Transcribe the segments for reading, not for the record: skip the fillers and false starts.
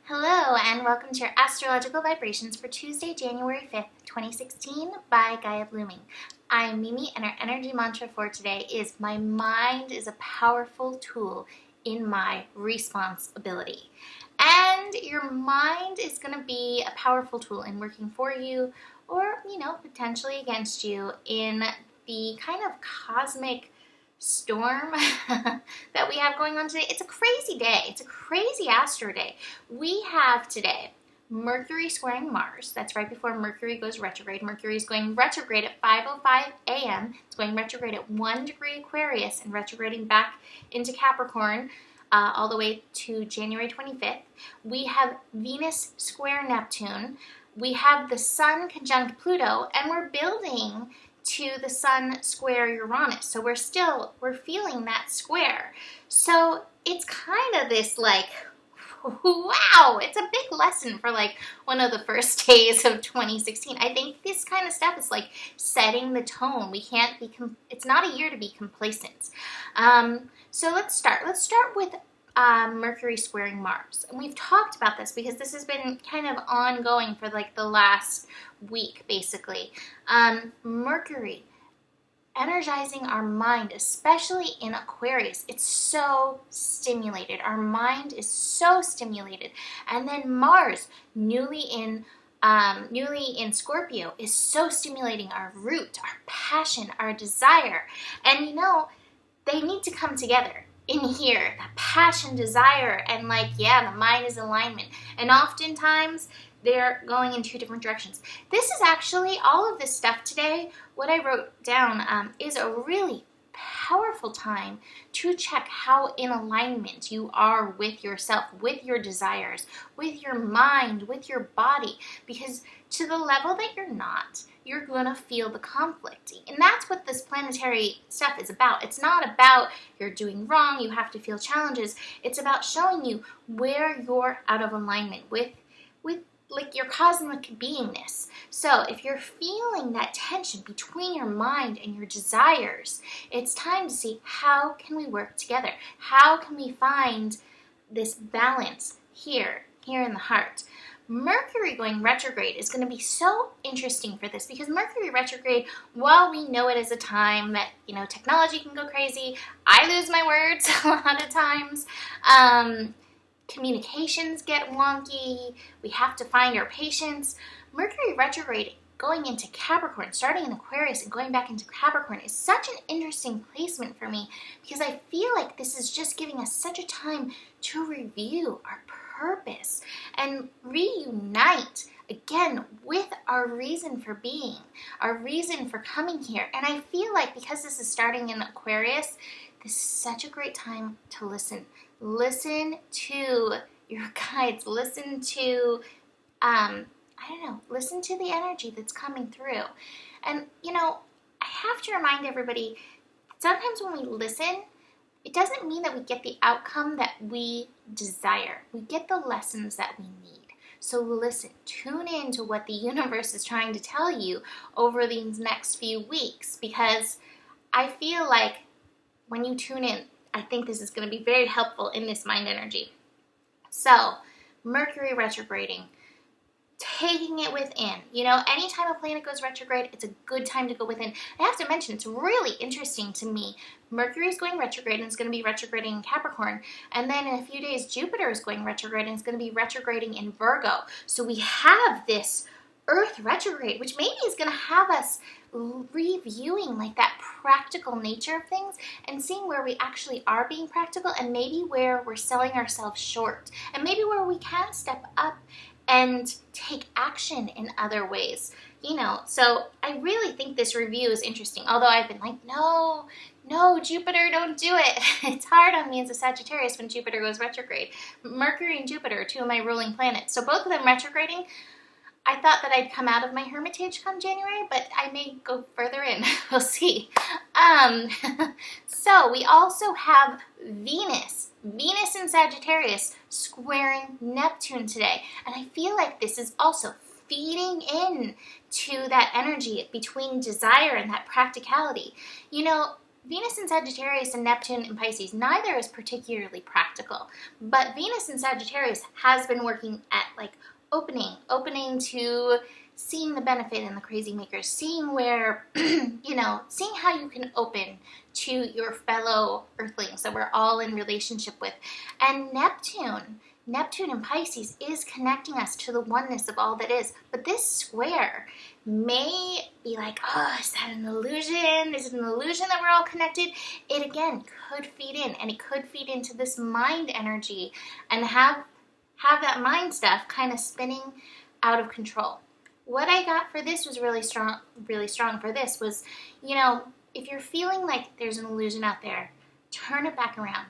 Hello and welcome to your astrological vibrations for Tuesday, January 5th, 2016 by Gaia Blooming. I'm Mimi and our energy mantra for today is my mind is a powerful tool in my responsibility. And your mind is going to be a powerful tool in working for you or, potentially against you in the kind of cosmic storm that we have going on today. It's a crazy day. It's a crazy astro day. We have today Mercury squaring Mars. That's right before Mercury goes retrograde. Mercury is going retrograde at 5:05 a.m. It's going retrograde at 1 degree Aquarius and retrograding back into Capricorn all the way to January 25th. We have Venus square Neptune. We have the Sun conjunct Pluto, and we're building to the Sun square Uranus. So we're feeling that square. So it's kind of this wow, it's a big lesson for one of the first days of 2016. I think this kind of stuff is setting the tone. We can't be, it's not a year to be complacent. So let's start. Let's start with Mercury squaring Mars. And we've talked about this because this has been kind of ongoing for the last week, basically. Mercury energizing our mind, especially in Aquarius. It's so stimulated. Our mind is so stimulated. And then Mars, newly in Scorpio, is so stimulating our root, our passion, our desire. And they need to come together in here, that passion, desire, and the mind is alignment. And oftentimes they're going in two different directions. This is actually, all of this stuff today, what I wrote down is a really powerful time to check how in alignment you are with yourself, with your desires, with your mind, with your body. Because to the level that you're not, you're going to feel the conflict. And that's what this planetary stuff is about. It's not about you're doing wrong, you have to feel challenges. It's about showing you where you're out of alignment with your cosmic beingness. So if you're feeling that tension between your mind and your desires, it's time to see how can we work together? How can we find this balance here in the heart? Mercury going retrograde is going to be so interesting for this because Mercury retrograde, while we know it as a time that, technology can go crazy, I lose my words a lot of times. Communications get wonky. We have to find our patience. Mercury retrograde going into Capricorn, starting in Aquarius and going back into Capricorn is such an interesting placement for me because I feel like this is just giving us such a time to review our purpose and reunite again with our reason for being, our reason for coming here. And I feel like because this is starting in Aquarius, this is such a great time to listen. Listen to your guides. Listen to, listen to the energy that's coming through. And, I have to remind everybody, sometimes when we listen, it doesn't mean that we get the outcome that we desire. We get the lessons that we need. So listen, tune in to what the universe is trying to tell you over these next few weeks, because I feel like when you tune in, I think this is going to be very helpful in this mind energy. So, Mercury retrograding, taking it within. Anytime a planet goes retrograde, it's a good time to go within. I have to mention, it's really interesting to me. Mercury is going retrograde and it's going to be retrograding in Capricorn. And then in a few days, Jupiter is going retrograde and it's going to be retrograding in Virgo. So we have this Earth retrograde, which maybe is going to have us reviewing that practical nature of things and seeing where we actually are being practical and maybe where we're selling ourselves short and maybe where we can step up and take action in other ways. So I really think this review is interesting, although I've been no, Jupiter, don't do it. It's hard on me as a Sagittarius when Jupiter goes retrograde. Mercury and Jupiter are two of my ruling planets, so both of them retrograding. I thought that I'd come out of my hermitage come January, but I may go further in. We'll see. So we also have Venus in Sagittarius squaring Neptune today. And I feel like this is also feeding in to that energy between desire and that practicality. Venus in Sagittarius and Neptune in Pisces, neither is particularly practical, but Venus in Sagittarius has been working at like opening to seeing the benefit in the crazy makers, seeing where, seeing how you can open to your fellow earthlings that we're all in relationship with. And Neptune in Pisces is connecting us to the oneness of all that is. But this square may be like, oh, is that an illusion? Is it an illusion that we're all connected? It again could feed in, and it could feed into this mind energy and have that mind stuff kind of spinning out of control. What I got for this was really strong for this was, if you're feeling like there's an illusion out there, turn it back around.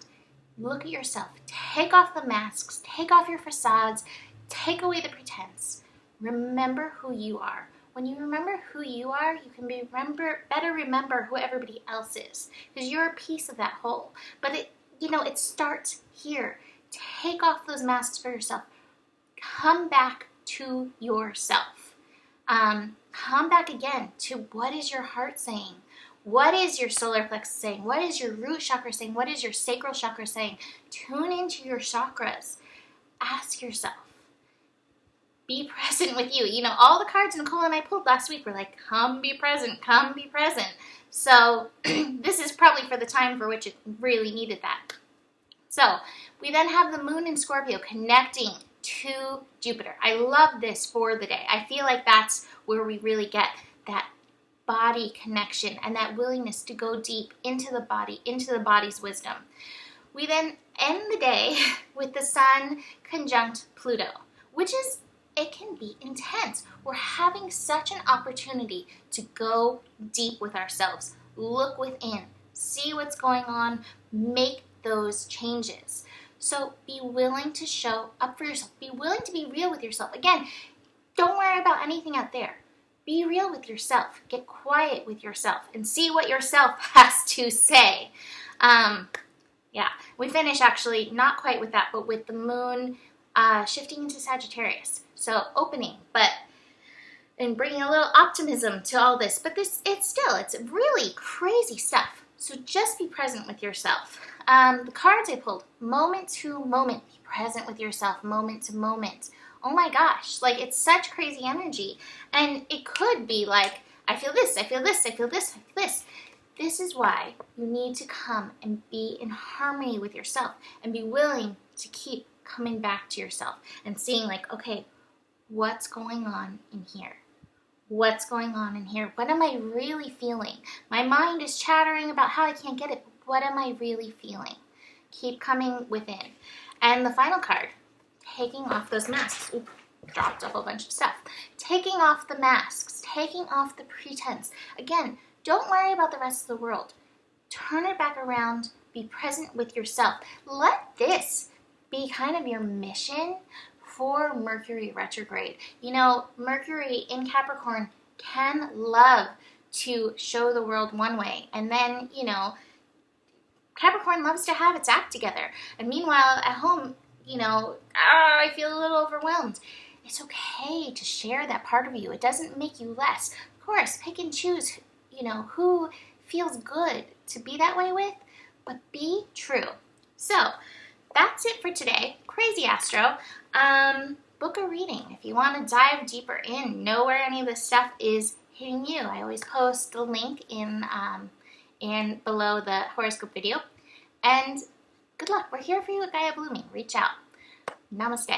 Look at yourself. Take off the masks. Take off your facades. Take away the pretense. Remember who you are. When you remember who you are, you can better remember who everybody else is, because you're a piece of that whole. But it starts here. Take off those masks for yourself. Come back to yourself. Come back again to what is your heart saying? What is your solar plexus saying? What is your root chakra saying? What is your sacral chakra saying? Tune into your chakras. Ask yourself. Be present with you. All the cards Nicole and I pulled last week were like, come be present, come be present. So this is probably for the time for which it really needed that. So we then have the moon in Scorpio connecting to Jupiter. I love this for the day. I feel like that's where we really get that body connection and that willingness to go deep into the body's wisdom. We then end the day with the sun conjunct Pluto, it can be intense. We're having such an opportunity to go deep with ourselves, look within, see what's going on, make those changes. So be willing to show up for yourself. Be willing to be real with yourself. Again, don't worry about anything out there. Be real with yourself. Get quiet with yourself and see what yourself has to say. We finish actually not quite with that, but with the moon shifting into Sagittarius. So opening, and bringing a little optimism to all this. But it's really crazy stuff. So just be present with yourself. The cards I pulled, moment to moment. Be present with yourself, moment to moment. Oh my gosh, it's such crazy energy. And it could be like, I feel this, I feel this, I feel this, I feel this. This is why you need to come and be in harmony with yourself and be willing to keep coming back to yourself and seeing okay, what's going on in here? What's going on in here? What am I really feeling? My mind is chattering about how I can't get it. What am I really feeling? Keep coming within. And the final card, taking off those masks. Ooh, dropped a whole bunch of stuff. Taking off the masks, taking off the pretense. Again, don't worry about the rest of the world. Turn it back around. Be present with yourself. Let this be kind of your mission for Mercury retrograde. Mercury in Capricorn can love to show the world one way. And then, Capricorn loves to have its act together. And meanwhile, at home, I feel a little overwhelmed. It's okay to share that part of you. It doesn't make you less. Of course, pick and choose, who feels good to be that way with, but be true. So that's it for today. Crazy Astro. Book a reading if you want to dive deeper in, know where any of this stuff is hitting you. I always post the link in below the horoscope video. And good luck. We're here for you at Gaia Blooming. Reach out. Namaste.